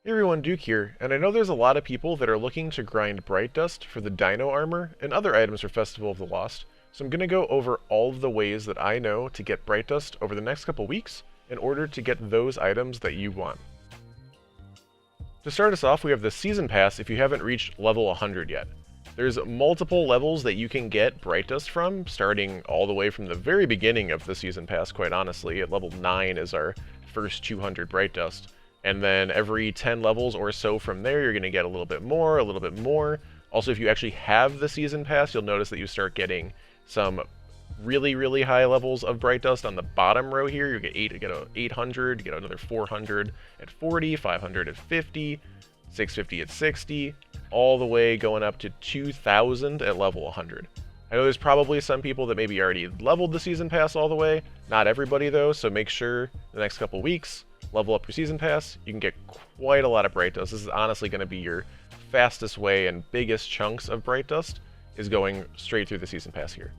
Hey everyone, Duke here, and I know there's a lot of people that are looking to grind Bright Dust for the Dino Armor and other items for Festival of the Lost, so I'm going to go over all of the ways that I know to get Bright Dust over the next couple weeks in order to get those items that you want. To start us off, we have the Season Pass if you haven't reached level 100 yet. There's multiple levels that you can get Bright Dust from, starting all the way from the very beginning of the Season Pass, quite honestly. At level 9 is our first 200 Bright Dust. And then every 10 levels or so from there, you're going to get a little bit more, a little bit more. Also, if you actually have the Season Pass, you'll notice that you start getting some really, really high levels of Bright Dust on the bottom row here. You get 800, you get another 400 at 40, 500 at 50, 650 at 60, all the way going up to 2,000 at level 100. I know there's probably some people that maybe already leveled the Season Pass all the way. Not everybody though, so make sure the next couple weeks level up your Season Pass. You can get quite a lot of Bright Dust. This is honestly going to be your fastest way and biggest chunks of Bright Dust is going straight through the Season Pass here.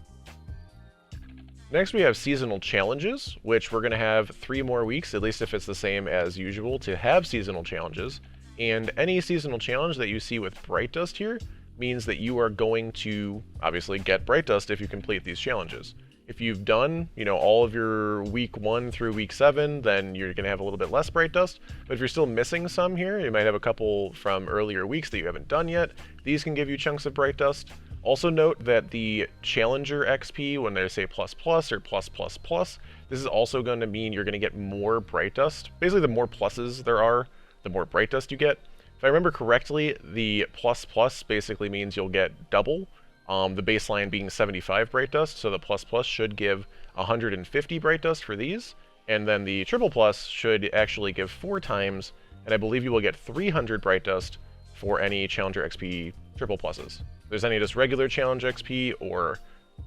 Next we have seasonal challenges, which we're going to have 3 more weeks, at least if it's the same as usual, to have seasonal challenges. And any seasonal challenge that you see with Bright Dust here means that you are going to obviously get Bright Dust if you complete these challenges. If you've done, all of your week 1 through week 7, then you're going to have a little bit less Bright Dust. But if you're still missing some here, you might have a couple from earlier weeks that you haven't done yet. These can give you chunks of Bright Dust. Also note that the Challenger XP, when they say plus plus or plus plus plus, this is also going to mean you're going to get more Bright Dust. Basically, the more pluses there are, the more Bright Dust you get. If I remember correctly, the plus plus basically means you'll get double. The baseline being 75 Bright Dust, so the plus plus should give 150 Bright Dust for these, and then the triple plus should actually give 4 times, and I believe you will get 300 Bright Dust for any Challenger XP triple pluses. If there's any just regular Challenger XP, or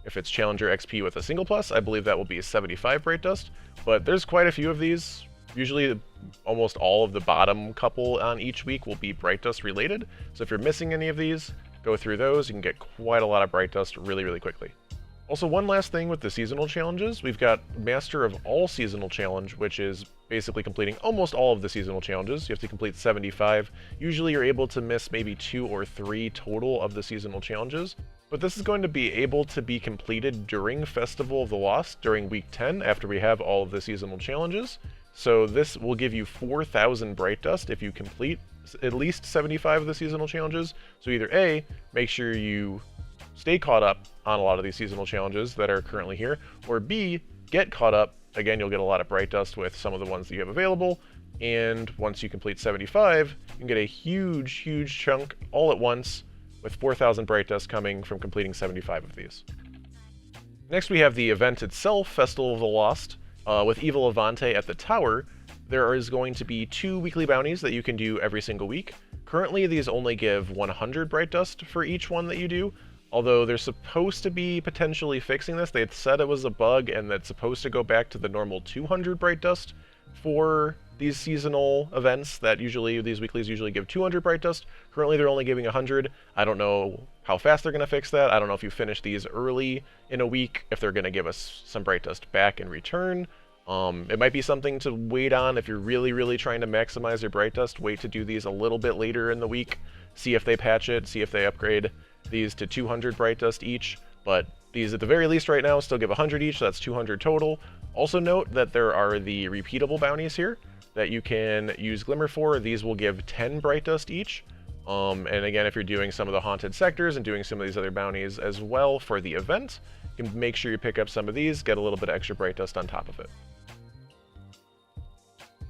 if it's Challenger XP with a single plus, I believe that will be 75 Bright Dust, but there's quite a few of these. Usually almost all of the bottom couple on each week will be Bright Dust related, so if you're missing any of these, go through those. You can get quite a lot of Bright Dust really, really quickly. Also, one last thing with the seasonal challenges, we've got Master of All Seasonal Challenge, which is basically completing almost all of the seasonal challenges. You have to complete 75. Usually you're able to miss maybe 2 or 3 total of the seasonal challenges, but this is going to be able to be completed during Festival of the Lost, during week 10, after we have all of the seasonal challenges. So this will give you 4,000 Bright Dust if you complete at least 75 of the seasonal challenges. So either A, make sure you stay caught up on a lot of these seasonal challenges that are currently here, or B, get caught up. Again, you'll get a lot of Bright Dust with some of the ones that you have available, and once you complete 75, you can get a huge, huge chunk all at once with 4,000 Bright Dust coming from completing 75 of these. Next we have the event itself, Festival of the Lost. With Evil Avante at the tower, there is going to be 2 weekly bounties that you can do every single week. Currently, these only give 100 Bright Dust for each one that you do, although they're supposed to be potentially fixing this. They had said it was a bug and that's supposed to go back to the normal 200 Bright Dust for these seasonal events that these weeklies usually give 200 Bright Dust. Currently, they're only giving 100. I don't know how fast they're going to fix that. I don't know if you finish these early in a week, if they're going to give us some Bright Dust back in return. It might be something to wait on if you're really, really trying to maximize your Bright Dust. Wait to do these a little bit later in the week. See if they patch it. See if they upgrade these to 200 Bright Dust each. But these, at the very least right now, still give 100 each, so that's 200 total. Also note that there are the Repeatable Bounties here that you can use Glimmer for. These will give 10 Bright Dust each. And again, if you're doing some of the haunted sectors and doing some of these other bounties as well for the event, you can make sure you pick up some of these, get a little bit of extra Bright Dust on top of it.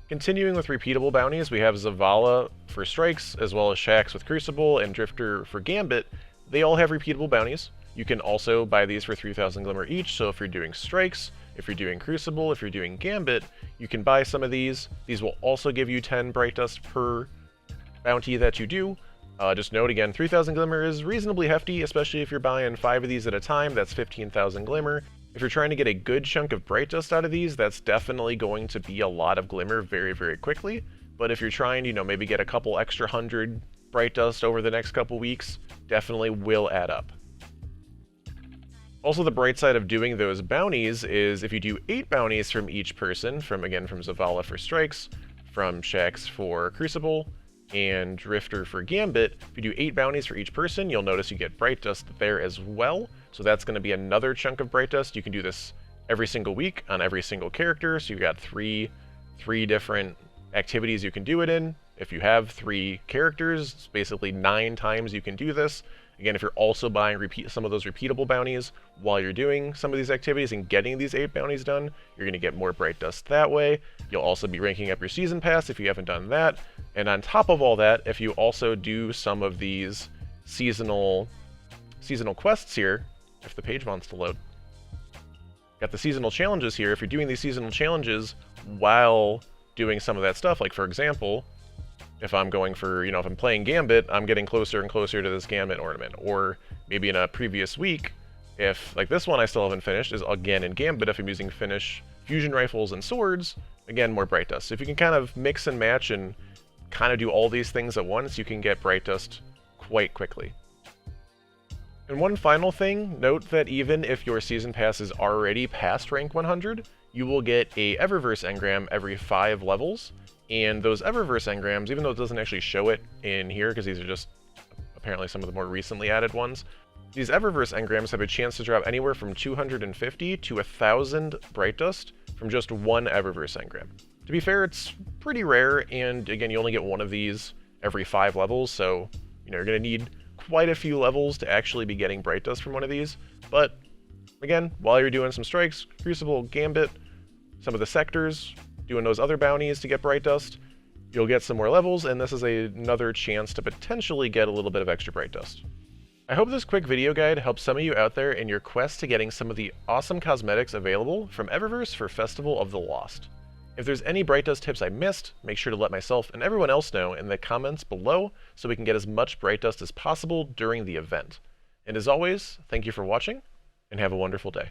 Continuing with repeatable bounties, we have Zavala for strikes, as well as Shax with Crucible and Drifter for Gambit. They all have repeatable bounties. You can also buy these for 3,000 Glimmer each, so if you're doing strikes, if you're doing Crucible, if you're doing Gambit, you can buy some of these. These will also give you 10 Bright Dust per bounty that you do. Just note again, 3,000 Glimmer is reasonably hefty, especially if you're buying 5 of these at a time. That's 15,000 Glimmer. If you're trying to get a good chunk of Bright Dust out of these, that's definitely going to be a lot of Glimmer very, very quickly. But if you're trying to, maybe get a couple extra 100 Bright Dust over the next couple weeks, definitely will add up. Also, the bright side of doing those bounties is if you do 8 bounties from each person, from Zavala for strikes, from Shax for Crucible, and Drifter for Gambit, if you do 8 bounties for each person, you'll notice you get Bright Dust there as well. So that's going to be another chunk of Bright Dust. You can do this every single week on every single character, so you've got three different activities you can do it in. If you have 3 characters, it's basically 9 times you can do this. Again, if you're also buying some of those repeatable bounties while you're doing some of these activities and getting these 8 bounties done, you're going to get more Bright Dust that way. You'll also be ranking up your Season Pass if you haven't done that. And on top of all that, if you also do some of these seasonal quests here, if the page wants to load, got the seasonal challenges here. If you're doing these seasonal challenges while doing some of that stuff, like for example, if I'm going for, if I'm playing Gambit, I'm getting closer and closer to this Gambit ornament. Or maybe in a previous week, if, like this one I still haven't finished, is again in Gambit, if I'm using fusion rifles and swords, again, more Bright Dust. So if you can kind of mix and match and kind of do all these things at once, you can get Bright Dust quite quickly. And one final thing, note that even if your Season Pass is already past rank 100, you will get a Eververse Engram every 5 levels. And those Eververse Engrams, even though it doesn't actually show it in here, because these are just apparently some of the more recently added ones, these Eververse Engrams have a chance to drop anywhere from 250 to 1,000 Bright Dust from just one Eververse Engram. To be fair, it's pretty rare, and again, you only get one of these every 5 levels, so you're going to need quite a few levels to actually be getting Bright Dust from one of these. But again, while you're doing some strikes, Crucible, Gambit, some of the sectors, doing those other bounties to get Bright Dust, you'll get some more levels, and this is another chance to potentially get a little bit of extra Bright Dust. I hope this quick video guide helps some of you out there in your quest to getting some of the awesome cosmetics available from Eververse for Festival of the Lost. If there's any Bright Dust tips I missed, make sure to let myself and everyone else know in the comments below so we can get as much Bright Dust as possible during the event. And as always, thank you for watching, and have a wonderful day.